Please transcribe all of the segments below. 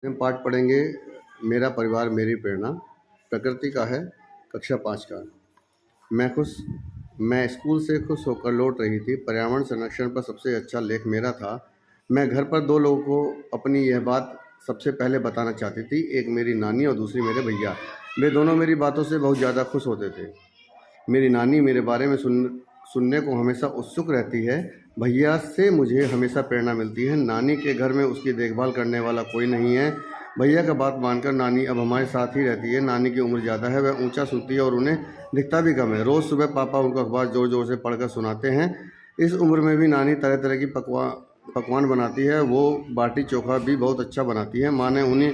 हम पाठ पढ़ेंगे मेरा परिवार मेरी प्रेरणा। प्रकृति का है, कक्षा 5 का। मैं स्कूल से खुश होकर लौट रही थी। पर्यावरण संरक्षण पर सबसे अच्छा लेख मेरा था। मैं घर पर 2 लोगों को अपनी यह बात सबसे पहले बताना चाहती थी, एक मेरी नानी और दूसरी मेरे भैया। वे दोनों मेरी बातों से बहुत ज़्यादा खुश होते थे। मेरी नानी मेरे बारे में सुनने को हमेशा उत्सुक रहती है। भैया से मुझे हमेशा प्रेरणा मिलती है। नानी के घर में उसकी देखभाल करने वाला कोई नहीं है। भैया का बात मानकर नानी अब हमारे साथ ही रहती है। नानी की उम्र ज़्यादा है, वह ऊंचा सुनती है और उन्हें दिखता भी कम है। रोज़ सुबह पापा उनको अखबार ज़ोर ज़ोर से पढ़कर सुनाते हैं। इस उम्र में भी नानी तरह तरह की पकवान बनाती है। वो बाटी चोखा भी बहुत अच्छा बनाती है। माँ ने उन्हीं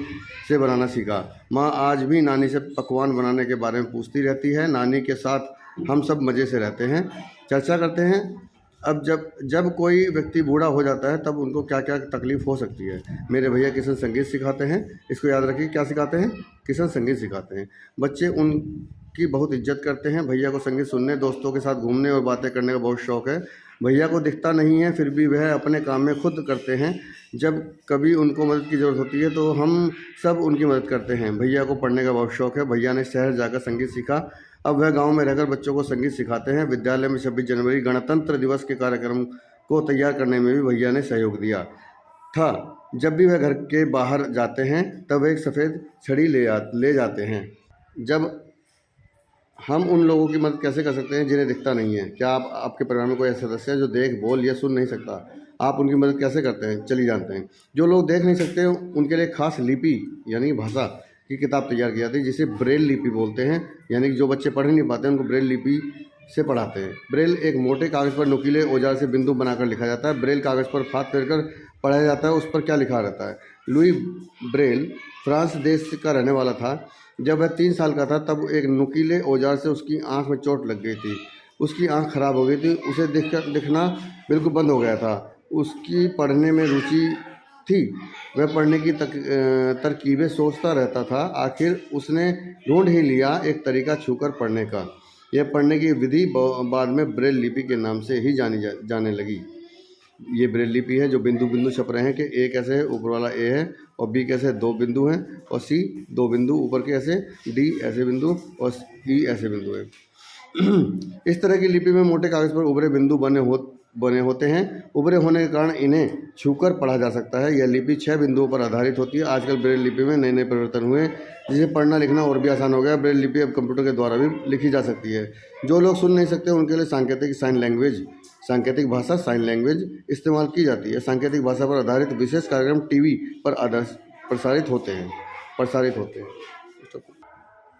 से बनाना सीखा। माँ आज भी नानी से पकवान बनाने के बारे में पूछती रहती है। नानी के साथ हम सब मज़े से रहते हैं, चर्चा करते हैं। अब जब जब कोई व्यक्ति बूढ़ा हो जाता है तब उनको क्या क्या तकलीफ़ हो सकती है। मेरे भैया किशन संगीत सिखाते हैं। इसको याद रखिए, क्या सिखाते हैं? किशन संगीत सिखाते हैं। बच्चे उनकी बहुत इज्जत करते हैं। भैया को संगीत सुनने, दोस्तों के साथ घूमने और बातें करने का बहुत शौक़ है। भैया को दिखता नहीं है, फिर भी वह अपने काम में खुद करते हैं। जब कभी उनको मदद की ज़रूरत होती है तो हम सब उनकी मदद करते हैं। भैया को पढ़ने का बहुत शौक़ है। भैया ने शहर जाकर संगीत सीखा। अब वह गांव में रहकर बच्चों को संगीत सिखाते हैं। विद्यालय में 26 जनवरी गणतंत्र दिवस के कार्यक्रम को तैयार करने में भी भैया ने सहयोग दिया था। जब भी वह घर के बाहर जाते हैं तब वह एक सफ़ेद छड़ी ले जाते हैं। जब हम उन लोगों की मदद कैसे कर सकते हैं जिन्हें दिखता नहीं है? क्या आपके परिवार में कोई ऐसा सदस्य है जो देख, बोल या सुन नहीं सकता? आप उनकी मदद कैसे करते हैं? चलिए जानते हैं। जो लोग देख नहीं सकते उनके लिए खास लिपि यानी भाषा की किताब तैयार की जाती है, जिसे ब्रेल लिपि बोलते हैं। यानी कि जो बच्चे पढ़ नहीं पाते उनको ब्रेल लिपि से पढ़ाते हैं। ब्रेल एक मोटे कागज़ पर नुकीले औजार से बिंदु बनाकर लिखा जाता है। ब्रेल कागज़ पर हाथ फेरकर पढ़ाया जाता है। उस पर क्या लिखा रहता है? लुई ब्रेल फ्रांस देश का रहने वाला था। जब वह 3 साल का था तब एक नुकीले औजार से उसकी आँख में चोट लग गई थी। उसकी आँख खराब हो गई थी। उसे दिखना बिल्कुल बंद हो गया था। उसकी पढ़ने में रुचि थी। वह पढ़ने की तरकीबें सोचता रहता था। आखिर उसने ढूंढ ही लिया एक तरीका छूकर पढ़ने का। यह पढ़ने की विधि बाद में ब्रेल लिपि के नाम से ही जाने लगी। ये ब्रेल लिपि है जो बिंदु बिंदु छप रहे हैं कि ए कैसे है, ऊपर वाला ए है, और बी कैसे है, 2 बिंदु हैं, और सी 2 बिंदु ऊपर के ऐसे, डी ऐसे बिंदु और ई ऐसे बिंदु है। इस तरह की लिपि में मोटे कागज़ पर उभरे बिंदु बने होते हैं। उभरे होने के कारण इन्हें छूकर पढ़ा जा सकता है। यह लिपि 6 बिंदुओं पर आधारित होती है। आजकल ब्रेल लिपि में नए नए परिवर्तन हुए जिसे पढ़ना लिखना और भी आसान हो गया। ब्रेल लिपि अब कंप्यूटर के द्वारा भी लिखी जा सकती है। जो लोग सुन नहीं सकते उनके लिए सांकेतिक भाषा साइन लैंग्वेज इस्तेमाल की जाती है। सांकेतिक भाषा पर आधारित विशेष कार्यक्रम टीवी पर प्रसारित होते हैं।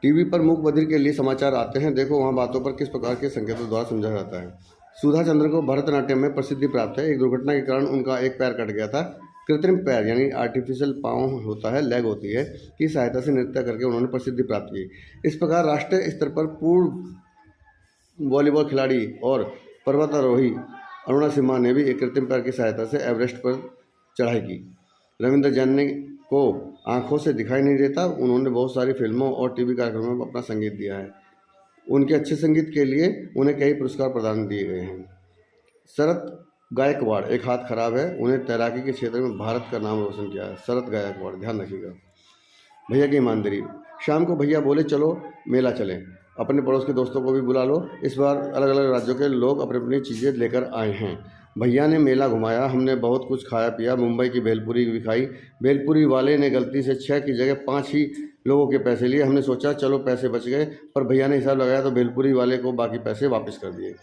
टीवी पर मूक बधिर के लिए समाचार आते हैं। देखो वहाँ बातों पर किस प्रकार के संकेतों द्वारा समझा जाता है। सुधा चंद्रन को भरतनाट्यम में प्रसिद्धि प्राप्त है। एक दुर्घटना के कारण उनका एक पैर कट गया था। कृत्रिम पैर यानी आर्टिफिशियल पाँव होता है, लेग होती है, की सहायता से नृत्य करके उन्होंने प्रसिद्धि प्राप्त की। इस प्रकार राष्ट्रीय स्तर पर पूर्व वॉलीबॉल खिलाड़ी और पर्वतारोही अरुणा सिम्हा ने भी एक कृत्रिम पैर की सहायता से एवरेस्ट पर चढ़ाई की। रविंद्र जैन को आँखों से दिखाई नहीं देता। उन्होंने बहुत सारी फिल्मों और टीवी कार्यक्रमों में अपना संगीत दिया है। उनके अच्छे संगीत के लिए उन्हें कई पुरस्कार प्रदान किए गए हैं। शरत गायकवाड़, एक हाथ खराब है, उन्हें तैराकी के क्षेत्र में भारत का नाम रोशन किया है। शरत गायकवाड़, ध्यान रखिएगा। भैया की ईमानदारी। शाम को भैया बोले चलो मेला चलें, अपने पड़ोस के दोस्तों को भी बुला लो। इस बार अलग अलग राज्यों के लोग अपनी अपनी चीज़ें लेकर आए हैं। भैया ने मेला घुमाया। हमने बहुत कुछ खाया पिया। मुंबई की भेलपुरी भी खाई। भेलपुरी वाले ने गलती से 6 की जगह 5 ही लोगों के पैसे लिए। हमने सोचा चलो पैसे बच गए, पर भैया ने हिसाब लगाया तो भेलपुरी वाले को बाकी पैसे वापस कर दिए।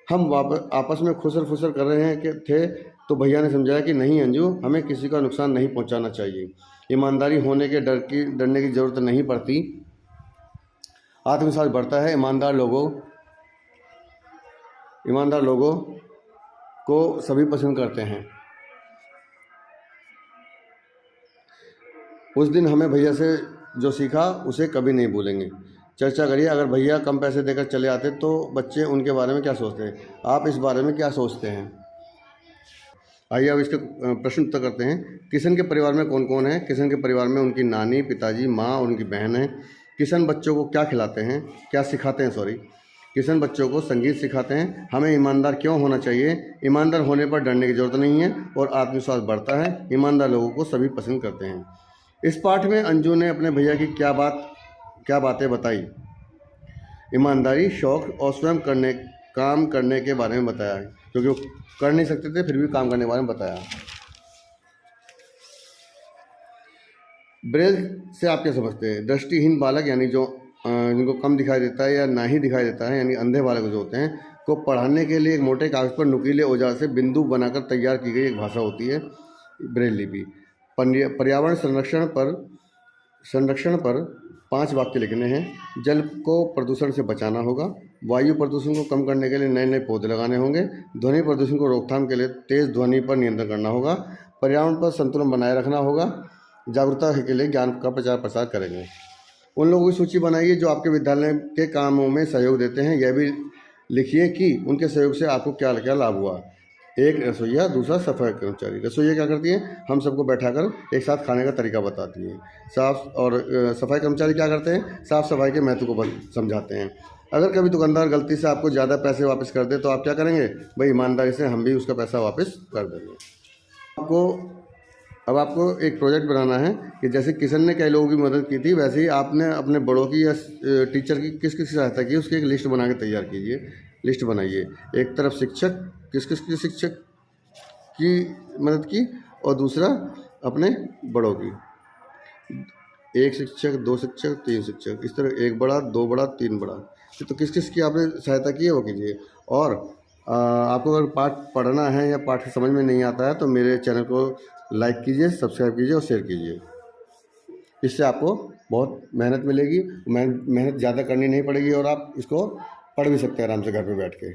हम आपस में खुसर फुसर कर रहे हैं कि थे तो भैया ने समझाया कि नहीं अंजू, हमें किसी का नुकसान नहीं पहुंचाना चाहिए। ईमानदारी होने के डरने की ज़रूरत नहीं पड़ती। आत्मविश्वास बढ़ता है। ईमानदार लोगों को सभी पसंद करते हैं। उस दिन हमें भैया से जो सीखा उसे कभी नहीं भूलेंगे। चर्चा करिए, अगर भैया कम पैसे देकर चले आते तो बच्चे उनके बारे में क्या सोचते हैं? आप इस बारे में क्या सोचते हैं? आइए अब इसके प्रश्न उत्तर करते हैं। किशन के परिवार में कौन कौन है? किशन के परिवार में उनकी नानी, पिताजी, माँ और उनकी बहन है। किशन बच्चों को क्या सिखाते हैं? किशन बच्चों को संगीत सिखाते हैं। हमें ईमानदार क्यों होना चाहिए? ईमानदार होने पर डरने की जरूरत नहीं है और आत्मविश्वास बढ़ता है। ईमानदार लोगों को सभी पसंद करते हैं। इस पाठ में अंजू ने अपने भैया की क्या बातें बताई। ईमानदारी, शौक और स्वयं काम करने के बारे में बताया, क्योंकि वो कर नहीं सकते थे फिर भी काम करने के बारे में बताया। ब्रेल से आप क्या समझते हैं? दृष्टिहीन बालक यानी जिनको कम दिखाई देता है या ना ही दिखाई देता है, यानी अंधे बालक जो होते हैं, को पढ़ाने के लिए एक मोटे कागज पर नुकीले औजार से बिंदु बनाकर तैयार की गई एक भाषा होती है ब्रेल लिपि। पर्यावरण संरक्षण पर 5 वाक्य लिखने हैं। जल को प्रदूषण से बचाना होगा। वायु प्रदूषण को कम करने के लिए नए नए पौधे लगाने होंगे। ध्वनि प्रदूषण को रोकथाम के लिए तेज ध्वनि पर नियंत्रण करना होगा। पर्यावरण पर संतुलन बनाए रखना होगा। जागरूकता के लिए ज्ञान का प्रचार प्रसार करेंगे। उन लोगों की सूची बनाइए जो आपके विद्यालय के कामों में सहयोग देते हैं। यह भी लिखिए कि उनके सहयोग से आपको क्या क्या लाभ हुआ। एक रसोइया, दूसरा सफाई कर्मचारी। रसोइया क्या करती है? हम सबको बैठाकर एक साथ खाने का तरीका बताती है। सफाई कर्मचारी क्या करते हैं? साफ सफाई के महत्व को समझाते हैं। अगर कभी दुकानदार गलती से आपको ज़्यादा पैसे वापस कर दे तो आप क्या करेंगे? भाई ईमानदारी से हम भी उसका पैसा वापस कर देंगे। अब आपको एक प्रोजेक्ट बनाना है कि जैसे किशन ने कई लोगों की मदद की थी, वैसे ही आपने अपने बड़ों की या टीचर की किस किस की सहायता की, उसकी एक लिस्ट बना के तैयार कीजिए। लिस्ट बनाइए। एक तरफ शिक्षक, किस किस की शिक्षक की मदद की, और दूसरा अपने बड़ों की। 1 शिक्षक, 2 शिक्षक, 3 शिक्षक, इस तरह 1 बड़ा, 2 बड़ा, 3 बड़ा। तो किस किस की आपने सहायता की है वो कीजिए। और आपको अगर पाठ पढ़ना है या पाठ समझ में नहीं आता है तो मेरे चैनल को लाइक कीजिए, सब्सक्राइब कीजिए और शेयर कीजिए। इससे आपको बहुत मेहनत मिलेगी, मेहनत ज़्यादा करनी नहीं पड़ेगी और आप इसको पढ़ भी सकते हैं आराम से घर पे बैठ के।